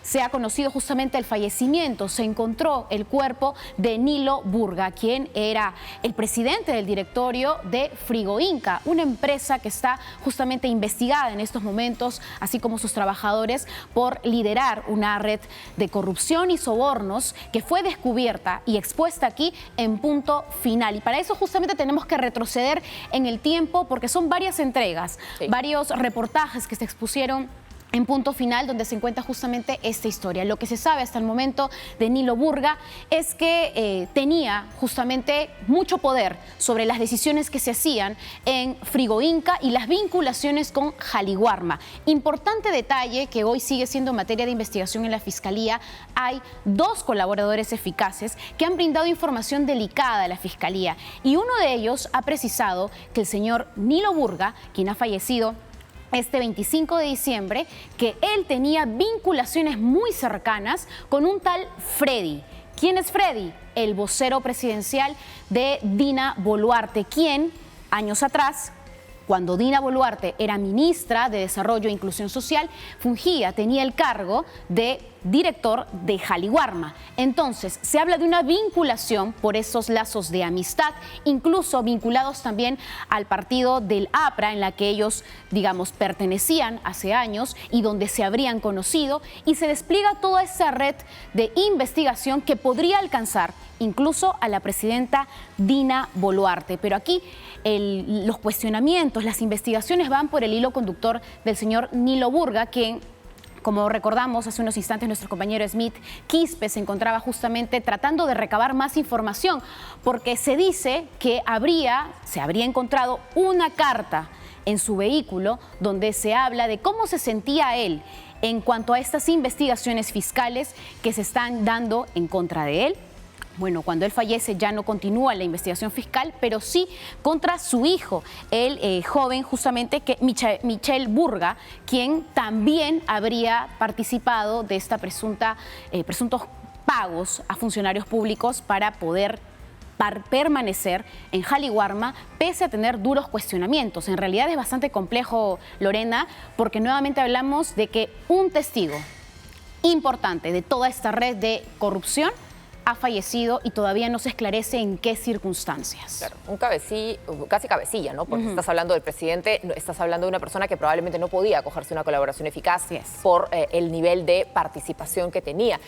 se ha conocido justamente el fallecimiento. Se encontró el cuerpo de Nilo Burga, quien era el presidente del directorio de Frigoinca, una empresa que está justamente investigada en estos momentos, así como sus trabajadores, por liderar una red de corrupción y sobornos que fue descubierta y expuesta aquí en Punto Final. Y para eso justamente tenemos que retroceder en el tiempo, porque son varias entregas, varios reportajes que se expusieron en Punto Final, donde se encuentra justamente esta historia. Lo que se sabe hasta el momento de Nilo Burga es que tenía justamente mucho poder sobre las decisiones que se hacían en Frigoinca y las vinculaciones con Jaliwarma. Importante detalle que hoy sigue siendo materia de investigación en la Fiscalía: hay 2 colaboradores eficaces que han brindado información delicada a la Fiscalía, y uno de ellos ha precisado que el señor Nilo Burga, quien ha fallecido este 25 de diciembre, que él tenía vinculaciones muy cercanas con un tal Freddy. ¿Quién es Freddy? El vocero presidencial de Dina Boluarte, quien años atrás, cuando Dina Boluarte era ministra de Desarrollo e Inclusión Social, tenía el cargo de director de Jaliwarma. Entonces, se habla de una vinculación por esos lazos de amistad, incluso vinculados también al partido del APRA, en la que ellos, digamos, pertenecían hace años y donde se habrían conocido, y se despliega toda esa red de investigación que podría alcanzar incluso a la presidenta Dina Boluarte. Pero aquí los cuestionamientos, las investigaciones van por el hilo conductor del señor Nilo Burga, quien, como recordamos hace unos instantes nuestro compañero Smith Quispe, se encontraba justamente tratando de recabar más información, porque se dice que se habría encontrado una carta en su vehículo donde se habla de cómo se sentía él en cuanto a estas investigaciones fiscales que se están dando en contra de él. Bueno, cuando él fallece ya no continúa la investigación fiscal, pero sí contra su hijo, el joven justamente Michel Burga, quien también habría participado de esta presuntos pagos a funcionarios públicos para poder permanecer en Jaliwarma, pese a tener duros cuestionamientos. En realidad es bastante complejo, Lorena, porque nuevamente hablamos de que un testigo importante de toda esta red de corrupción ha fallecido y todavía no se esclarece en qué circunstancias. Claro, casi cabecilla, ¿no? Porque estás hablando del presidente, estás hablando de una persona que probablemente no podía acogerse a una colaboración eficaz por el nivel de participación que tenía.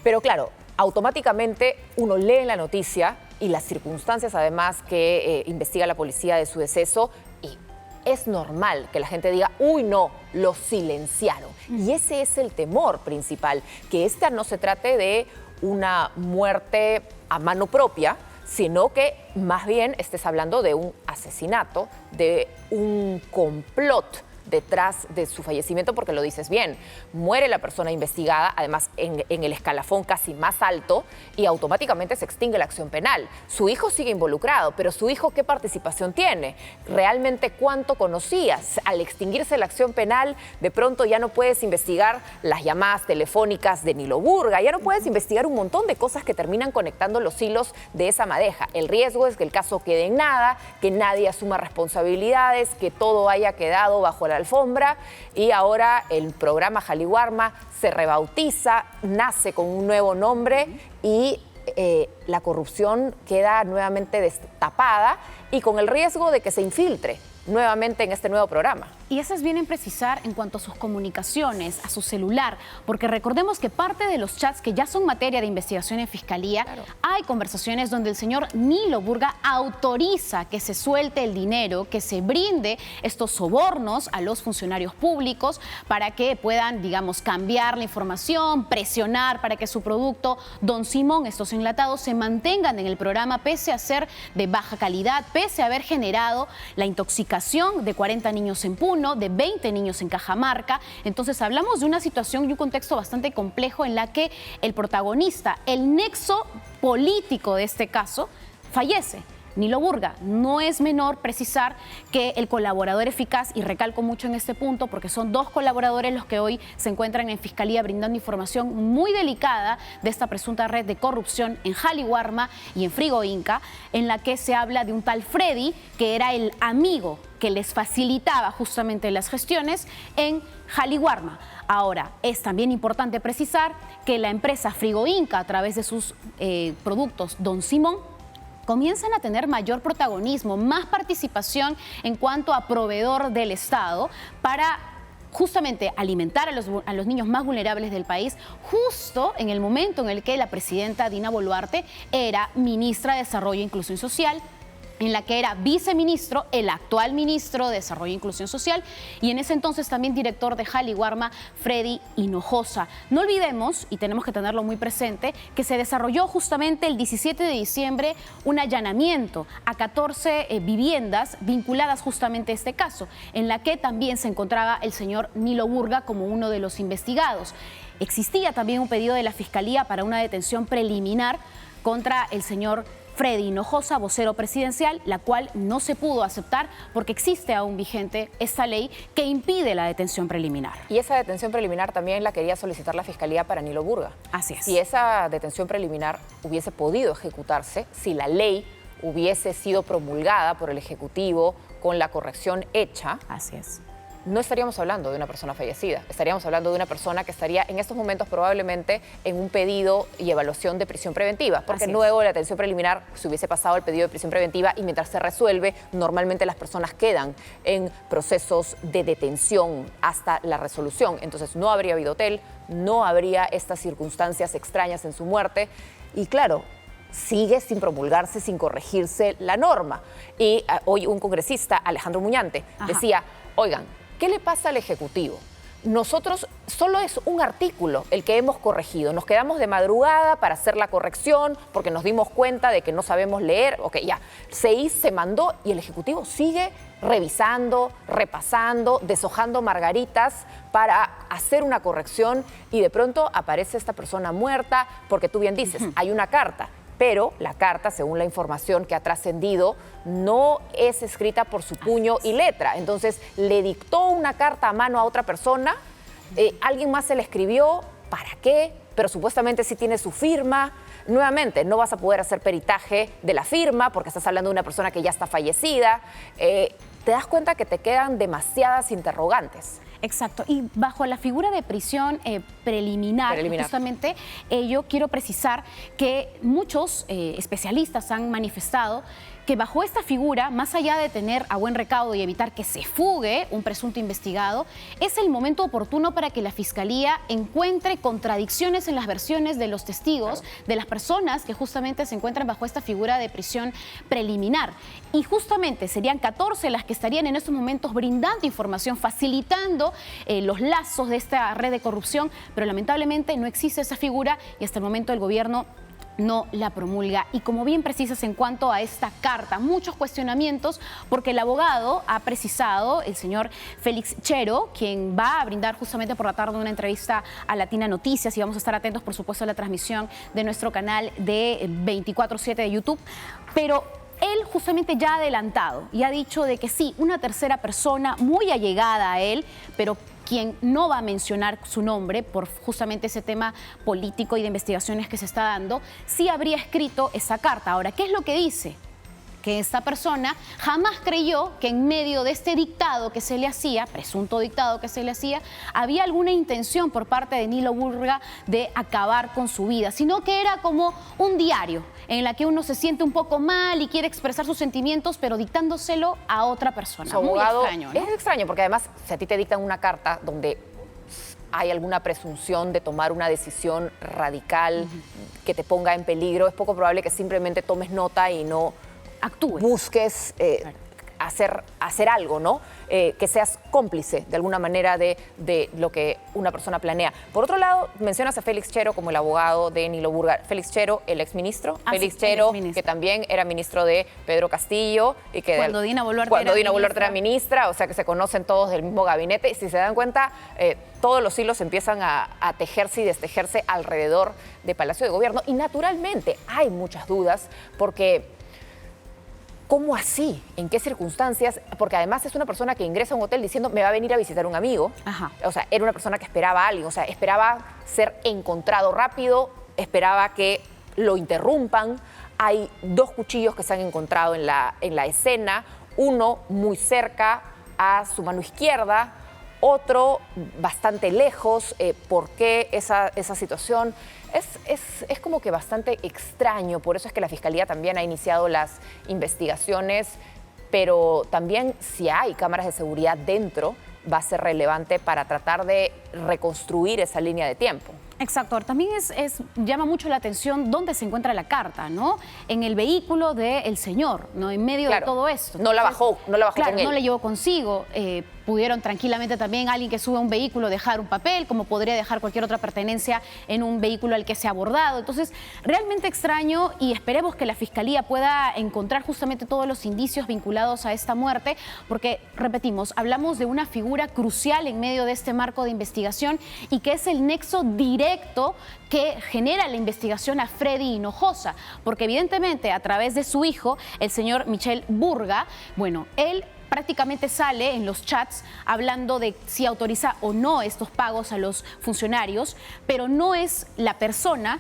Pero claro, automáticamente uno lee en la noticia y las circunstancias además que investiga la policía de su deceso, y es normal que la gente diga, uy, no, lo silenciaron. Y ese es el temor principal, que esta no se trate de una muerte a mano propia, sino que más bien estés hablando de un asesinato, de un complot detrás de su fallecimiento, porque lo dices bien, muere la persona investigada, además en el escalafón casi más alto, y automáticamente se extingue la acción penal. Su hijo sigue involucrado, pero su hijo, ¿qué participación tiene? ¿Realmente cuánto conocías? Al extinguirse la acción penal, de pronto ya no puedes investigar las llamadas telefónicas de Nilo Burga, ya no puedes investigar un montón de cosas que terminan conectando los hilos de esa madeja. El riesgo es que el caso quede en nada, que nadie asuma responsabilidades, que todo haya quedado bajo la alfombra, y ahora el programa Jaliwarma se rebautiza, nace con un nuevo nombre y la corrupción queda nuevamente destapada y con el riesgo de que se infiltre nuevamente en este nuevo programa. Y esas vienen a precisar en cuanto a sus comunicaciones, a su celular, porque recordemos que parte de los chats que ya son materia de investigación en Fiscalía, hay conversaciones donde el señor Nilo Burga autoriza que se suelte el dinero, que se brinde estos sobornos a los funcionarios públicos para que puedan, digamos, cambiar la información, presionar para que su producto, Don Simón, estos enlatados, se mantengan en el programa pese a ser de baja calidad, pese a haber generado la intoxicación de 40 niños en Puno, de 20 niños en Cajamarca. Entonces hablamos de una situación y un contexto bastante complejo en la que el protagonista, el nexo político de este caso, fallece. Nilo Burga. No es menor precisar que el colaborador eficaz, y recalco mucho en este punto porque son 2 colaboradores los que hoy se encuentran en Fiscalía brindando información muy delicada de esta presunta red de corrupción en Jaliwarma y en Frigoinca, en la que se habla de un tal Freddy, que era el amigo que les facilitaba justamente las gestiones en Jaliwarma. Ahora, es también importante precisar que la empresa Frigoinca, a través de sus productos Don Simón, comienzan a tener mayor protagonismo, más participación en cuanto a proveedor del Estado para justamente alimentar a los niños más vulnerables del país, justo en el momento en el que la presidenta Dina Boluarte era ministra de Desarrollo e Inclusión Social, en la que era viceministro, el actual ministro de Desarrollo e Inclusión Social, y en ese entonces también director de Jaliwarma, Freddy Hinojosa. No olvidemos, y tenemos que tenerlo muy presente, que se desarrolló justamente el 17 de diciembre un allanamiento a 14 viviendas vinculadas justamente a este caso, en la que también se encontraba el señor Nilo Burga como uno de los investigados. Existía también un pedido de la Fiscalía para una detención preliminar contra el señor Freddy Hinojosa, vocero presidencial, la cual no se pudo aceptar porque existe aún vigente esta ley que impide la detención preliminar. Y esa detención preliminar también la quería solicitar la Fiscalía para Nilo Burga. Así es. Si esa detención preliminar hubiese podido ejecutarse, si la ley hubiese sido promulgada por el Ejecutivo con la corrección hecha, así es, no estaríamos hablando de una persona fallecida, estaríamos hablando de una persona que estaría en estos momentos probablemente en un pedido y evaluación de prisión preventiva, porque luego de la detención preliminar se hubiese pasado el pedido de prisión preventiva y mientras se resuelve, normalmente las personas quedan en procesos de detención hasta la resolución. Entonces no habría habido hotel, no habría estas circunstancias extrañas en su muerte y claro, sigue sin promulgarse, sin corregirse la norma. Y hoy un congresista, Alejandro Muñante, decía, oigan, ¿qué le pasa al Ejecutivo? Nosotros, solo es un artículo el que hemos corregido. Nos quedamos de madrugada para hacer la corrección porque nos dimos cuenta de que no sabemos leer. Ok, ya, se mandó y el Ejecutivo sigue revisando, repasando, deshojando margaritas para hacer una corrección y de pronto aparece esta persona muerta porque tú bien dices, hay una carta. Pero la carta, según la información que ha trascendido, no es escrita por su puño y letra. Entonces, le dictó una carta a mano a otra persona, alguien más se la escribió, ¿para qué? Pero supuestamente sí tiene su firma. Nuevamente, no vas a poder hacer peritaje de la firma porque estás hablando de una persona que ya está fallecida. Te das cuenta que te quedan demasiadas interrogantes. Exacto, y bajo la figura de prisión preliminar, justamente yo quiero precisar que muchos especialistas han manifestado que bajo esta figura, más allá de tener a buen recaudo y evitar que se fugue un presunto investigado, es el momento oportuno para que la Fiscalía encuentre contradicciones en las versiones de los testigos, de las personas que justamente se encuentran bajo esta figura de prisión preliminar. Y justamente serían 14 las que estarían en estos momentos brindando información, facilitando los lazos de esta red de corrupción, pero lamentablemente no existe esa figura y hasta el momento el gobierno no la promulga. Y como bien precisas en cuanto a esta carta, muchos cuestionamientos porque el abogado ha precisado, el señor Félix Chero, quien va a brindar justamente por la tarde una entrevista a Latina Noticias y vamos a estar atentos por supuesto a la transmisión de nuestro canal de 24/7 de YouTube, pero él justamente ya ha adelantado y ha dicho de que sí, una tercera persona muy allegada a él, pero quien no va a mencionar su nombre por justamente ese tema político y de investigaciones que se está dando, sí habría escrito esa carta. Ahora, ¿qué es lo que dice? Que esta persona jamás creyó que en medio de este dictado que se le hacía, presunto dictado que se le hacía, había alguna intención por parte de Nilo Burga de acabar con su vida, sino que era como un diario en la que uno se siente un poco mal y quiere expresar sus sentimientos, pero dictándoselo a otra persona. Su abogado, muy extraño, ¿no? Es extraño porque además, si a ti te dictan una carta donde hay alguna presunción de tomar una decisión radical que te ponga en peligro, es poco probable que simplemente tomes nota y no actúes, busques hacer algo, ¿no? Que seas cómplice de alguna manera de lo que una persona planea. Por otro lado, mencionas a Félix Chero como el abogado de Nilo Burga. Félix Chero, el exministro. Félix Chero, que también era ministro de Pedro Castillo. Y que cuando Dina Boluarte era ministra, o sea que se conocen todos del mismo gabinete. Y si se dan cuenta, todos los hilos empiezan a tejerse y destejerse alrededor de Palacio de Gobierno. Y naturalmente hay muchas dudas porque ¿cómo así? ¿En qué circunstancias? Porque además es una persona que ingresa a un hotel diciendo me va a venir a visitar un amigo. O sea, era una persona que esperaba a alguien, o sea, esperaba ser encontrado rápido, esperaba que lo interrumpan. Hay 2 cuchillos que se han encontrado en la escena, uno muy cerca a su mano izquierda, otro bastante lejos. ¿Por qué esa situación? Es como que bastante extraño, por eso es que la Fiscalía también ha iniciado las investigaciones, pero también si hay cámaras de seguridad dentro, va a ser relevante para tratar de reconstruir esa línea de tiempo. Exacto. También llama mucho la atención dónde se encuentra la carta, ¿no? En el vehículo del señor, ¿no? En medio de todo esto. No la bajó claro, con él. No la llevó consigo. Pudieron tranquilamente también alguien que sube a un vehículo dejar un papel, como podría dejar cualquier otra pertenencia en un vehículo al que se ha abordado. Entonces, realmente extraño, y esperemos que la Fiscalía pueda encontrar justamente todos los indicios vinculados a esta muerte, porque, repetimos, hablamos de una figura crucial en medio de este marco de investigación y que es el nexo directo que genera la investigación a Freddy Hinojosa, porque evidentemente a través de su hijo, el señor Michel Burga, bueno, él prácticamente sale en los chats hablando de si autoriza o no estos pagos a los funcionarios, pero no es la persona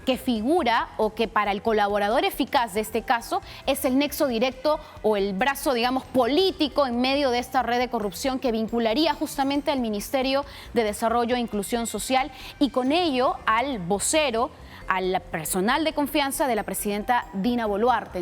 que figura o que para el colaborador eficaz de este caso es el nexo directo o el brazo, digamos, político en medio de esta red de corrupción que vincularía justamente al Ministerio de Desarrollo e Inclusión Social y con ello al vocero, al personal de confianza de la presidenta Dina Boluarte.